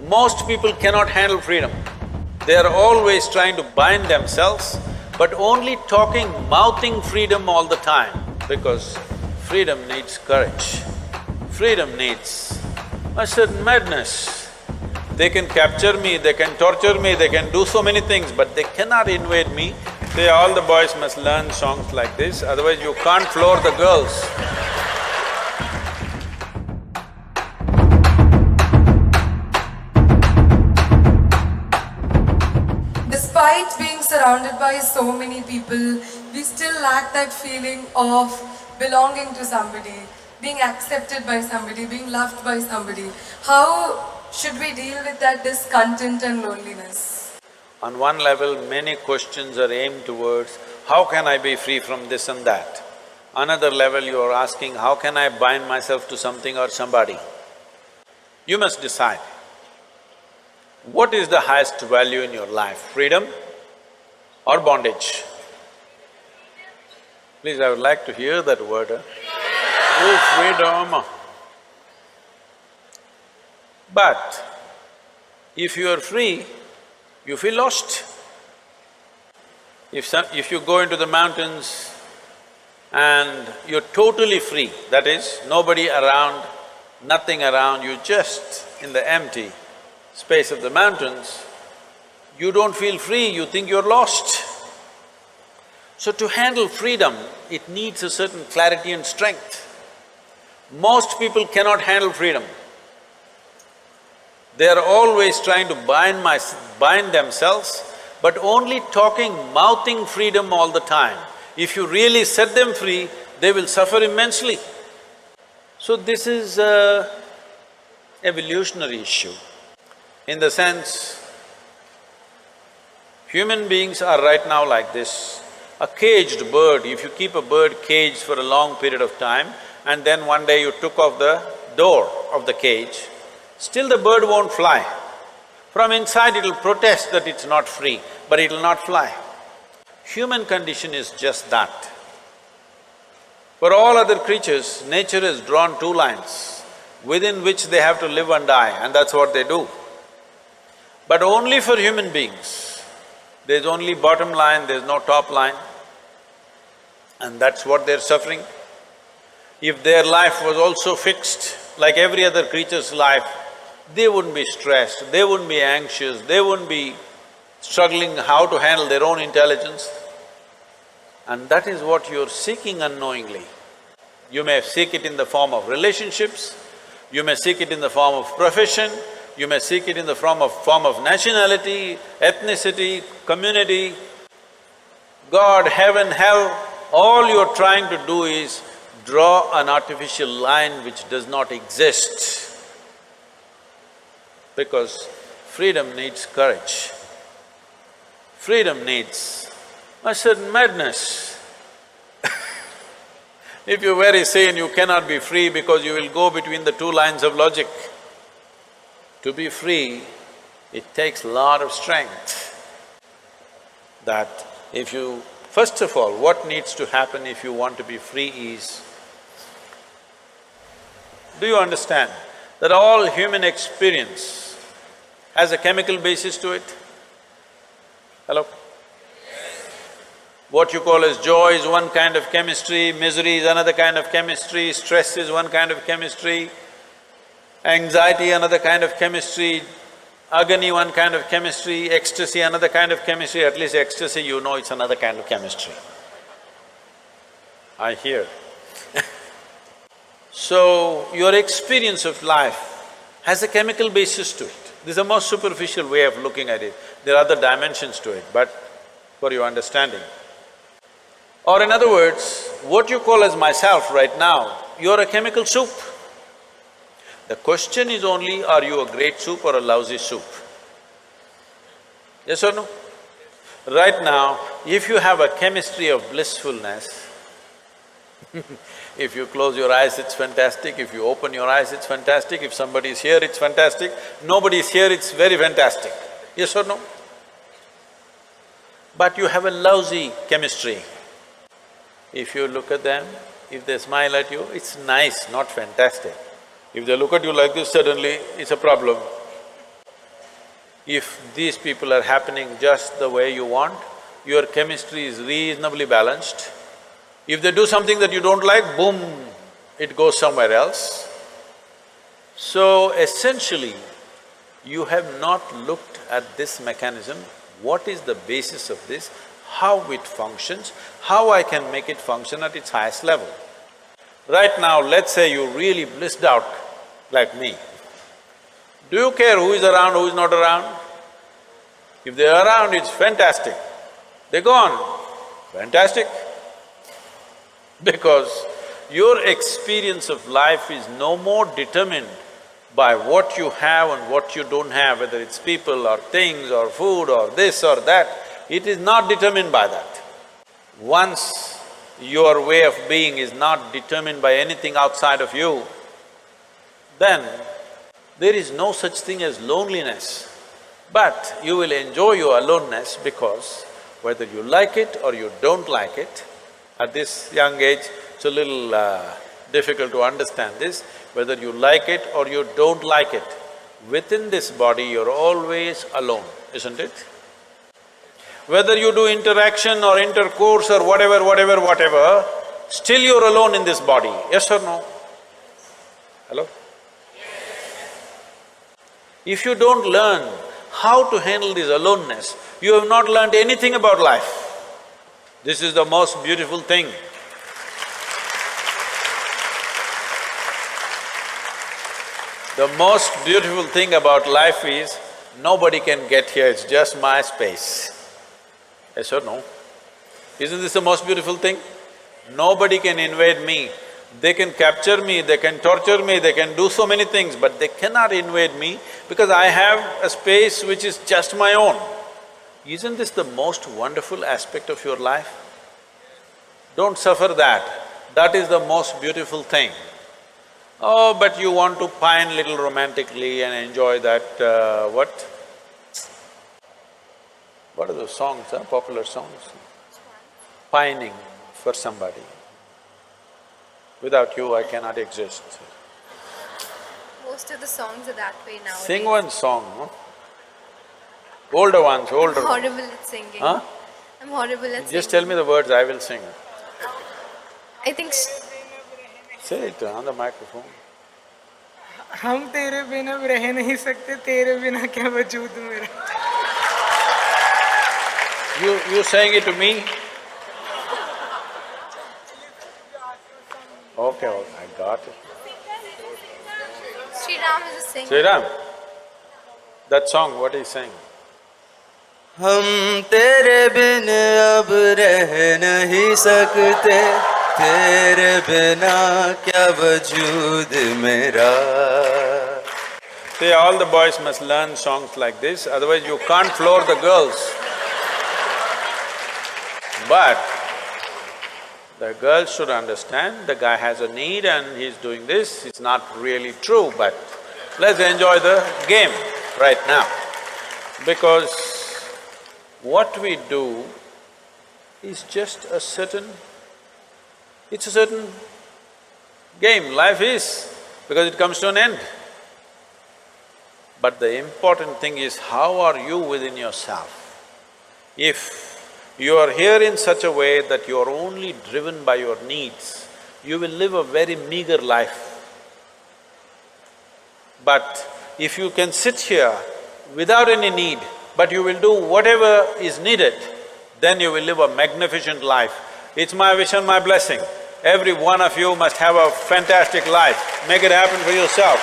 Most people cannot handle freedom. They are always trying to bind themselves, but only talking, mouthing freedom all the time, because freedom needs courage. Freedom needs a certain madness. They can capture me, they can torture me, they can do so many things, but they cannot invade me. All the boys must learn songs like this, otherwise you can't floor the girls. Despite being surrounded by so many people, we still lack that feeling of belonging to somebody, being accepted by somebody, being loved by somebody. How should we deal with that discontent and loneliness? On one level, many questions are aimed towards, how can I be free from this and that? Another level, you are asking, how can I bind myself to something or somebody? You must decide. What is the highest value in your life, freedom or bondage? Please, I would like to hear that word, Oh, freedom! But if you are free, you feel lost. If you go into the mountains and you're totally free, that is, nobody around, nothing around, you just in the empty space of the mountains, you don't feel free, you think you're lost. So to handle freedom, it needs a certain clarity and strength. Most people cannot handle freedom. They are always trying to bind themselves, but only talking, mouthing freedom all the time. If you really set them free, they will suffer immensely. So this is an evolutionary issue. In the sense, human beings are right now like this. A caged bird, if you keep a bird caged for a long period of time and then one day you took off the door of the cage, still the bird won't fly. From inside it'll protest that it's not free, but it'll not fly. Human condition is just that. For all other creatures, nature has drawn two lines within which they have to live and die, and that's what they do. But only for human beings, there's only bottom line, there's no top line, and that's what they're suffering. If their life was also fixed, like every other creature's life, they wouldn't be stressed, they wouldn't be anxious, they wouldn't be struggling how to handle their own intelligence. And that is what you're seeking unknowingly. You may seek it in the form of relationships, you may seek it in the form of profession, you may seek it in the form of nationality, ethnicity, community, God, heaven, hell, all you're trying to do is draw an artificial line which does not exist. Because freedom needs courage. Freedom needs a certain madness. If you're very sane, you cannot be free because you will go between the two lines of logic. To be free, it takes a lot of strength. That if you… First of all, what needs to happen if you want to be free is, do you understand that all human experience has a chemical basis to it? Hello? What you call as joy is one kind of chemistry, misery is another kind of chemistry, stress is one kind of chemistry, anxiety another kind of chemistry, agony one kind of chemistry, ecstasy another kind of chemistry, at least ecstasy you know it's another kind of chemistry. I hear. So, your experience of life has a chemical basis to it. This is the most superficial way of looking at it. There are other dimensions to it, but for your understanding. Or in other words, what you call as myself right now, you're a chemical soup. The question is only, are you a great soup or a lousy soup? Yes or no? Right now, if you have a chemistry of blissfulness, if you close your eyes, it's fantastic, if you open your eyes, it's fantastic, if somebody is here, it's fantastic, nobody is here, it's very fantastic. Yes or no? But you have a lousy chemistry. If you look at them, if they smile at you, it's nice, not fantastic. If they look at you like this, suddenly it's a problem. If these people are happening just the way you want, your chemistry is reasonably balanced. If they do something that you don't like, boom, it goes somewhere else. So essentially, you have not looked at this mechanism, what is the basis of this, how it functions, how I can make it function at its highest level. Right now, let's say you really blissed out like me. Do you care who is around, who is not around? If they're around, it's fantastic. They're gone, fantastic. Because your experience of life is no more determined by what you have and what you don't have, whether it's people or things or food or this or that, it is not determined by that. Once your way of being is not determined by anything outside of you, then there is no such thing as loneliness. But you will enjoy your aloneness because whether you like it or you don't like it, at this young age, it's a little difficult to understand this, whether you like it or you don't like it, within this body you're always alone, isn't it? Whether you do interaction or intercourse or whatever, still you're alone in this body, yes or no? Hello? If you don't learn how to handle this aloneness, you have not learned anything about life. This is the most beautiful thing. The most beautiful thing about life is, nobody can get here, it's just my space. Yes or no? Isn't this the most beautiful thing? Nobody can invade me. They can capture me, they can torture me, they can do so many things, but they cannot invade me because I have a space which is just my own. Isn't this the most wonderful aspect of your life? Don't suffer that. That is the most beautiful thing. Oh, but you want to pine little romantically and enjoy that, what are those songs, popular songs? Pining for somebody. Without you, I cannot exist. Most of the songs are that way now. Sing one song, no? Older ones, older I'm ones. horrible at singing. Huh? I'm horrible at singing. Just tell me the words, I will sing. I think… Say it on the microphone. हम तेरे बिना रह नहीं सकते, तेरे बिना क्या वजूद मेरा। You saying it to me? Okay, I got it. Sri Ram is a singer. Sri Ram, that song, what is he saying? हम तेरे बिन अब रह नहीं सकते, तेरे बिना क्या वजूद मेरा। See, all the boys must learn songs like this, otherwise you can't floor the girls. But the girls should understand, the guy has a need and he's doing this, it's not really true, but let's enjoy the game right now. Because what we do is just a certain… it's a certain game, life is, because it comes to an end. But the important thing is, how are you within yourself? If you are here in such a way that you are only driven by your needs, you will live a very meager life. But if you can sit here without any need, but you will do whatever is needed, then you will live a magnificent life. It's my wish and my blessing. Every one of you must have a fantastic life. Make it happen for yourself.